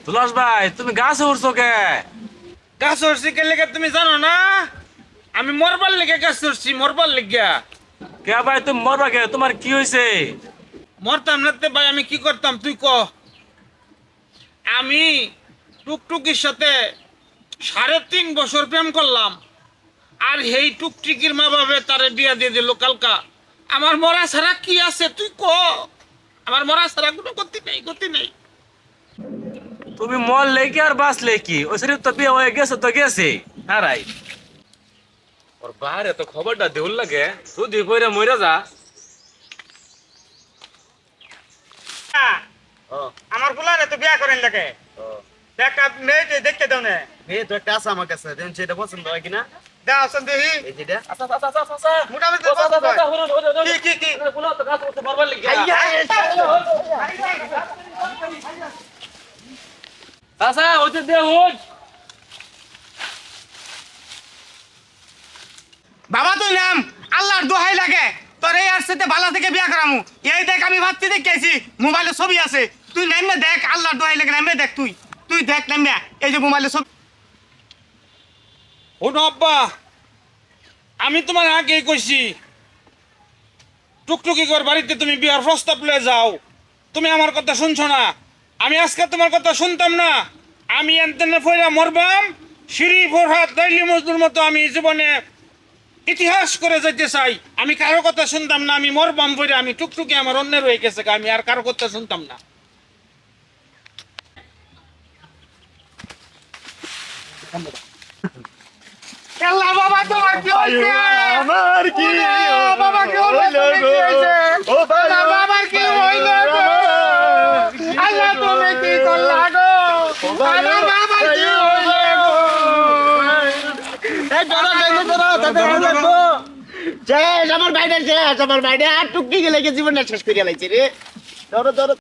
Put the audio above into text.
তুলাস ভাই তুমি গাছে উঠছো কে? গাছ উঠছি কে লেগে তুমি জানো না? আমি মরবার লেগে গাছ উঠছি, মরবার লেগে। কে ভাই তুমি মরবা কে? তোমার কি হয়েছে? মরতাম না ভাই, আমি কি করতাম তুই ক। আমি টুকটুকির সাথে 3.5 বছর প্রেম করলাম, আর এই টুকটুকির মা বাবা তারে বিয়া দিয়ে দিল কালকা। আমার মরা ছাড়া কি আছে তুই ক? আমার মরা ছাড়া কোনো গতি নেই, গতি নেই। তুমি মরলে কি আর বাঁচলে কি? ওই শরীর তো বিয়ে হয়ে গেছে তো গেছে। হ্যাঁ রাই ওর বাইরে তো খবরটা দেউল লাগে, তুই পয়রা মরে যা। আমার ফুলারে তো বিয়া করেন লাগে, একটা মেয়ে দেখতে দাও না। এই তো একটা আছে আমার কাছে, দেখুন সেটা পছন্দ হয় কিনা। দাও আসেন দেখি। এই যেটা আচ্ছা আচ্ছা আচ্ছা আচ্ছা মোটামুটি আচ্ছা পছন্দ হয়। কি বলো তো গাছ উঠতে মরবার লাগি। আচ্ছা ওতে দে হুজ। বাবা তুই নাম, আল্লাহর দোহাই লাগে তোর এই আর সাথে ভালো থেকে বিয়া করামু। এই দেখ আমি ভাবতে দেখেছি মোবাইলে ছবি আছে, তুই নামে দেখ, আল্লাহর দোহাই লাগে নামে দেখ, তুই দেখ নামে, এই যে মোবাইলে ছবি। ও আব্বা, আমি তোমার আগেই কইছি টুকটুকি কর বাড়িতে তুমি বিয়ার প্রস্তাব লয়ে যাও, তুমি আমার কথা শুনছো না। আমি আজকে তোমার কথা শুনতাম না, আমি এনতেনে ফইরা মরবাম। সিঁড়ি ফরহাদ দাইলি মজদুর মতো আমি জীবনে ইতিহাস করে যেতে চাই। আমি কারো কথা শুনতাম না, আমি মরবাম ফইরা। আমি টুকটুকি আমার অন্যের হয়ে গেছে, আমি আর কারো কথা শুনতাম না। আল্লাহ বাবা তোমার কি হইছে? আমার কি বাবা কি হইছে? ও বাবা বাবার কি হইলো গো? আল্লাহ তুমি কি করলা গো? আমার বাবার কি হইলো গো? এই ধরো তাতে লাগবো। শেষ আমার বাইরে শেষ, আমার বাইরে আর টুকটি গেলে জীবনটা শেষ করে লাইছে রে। ধরো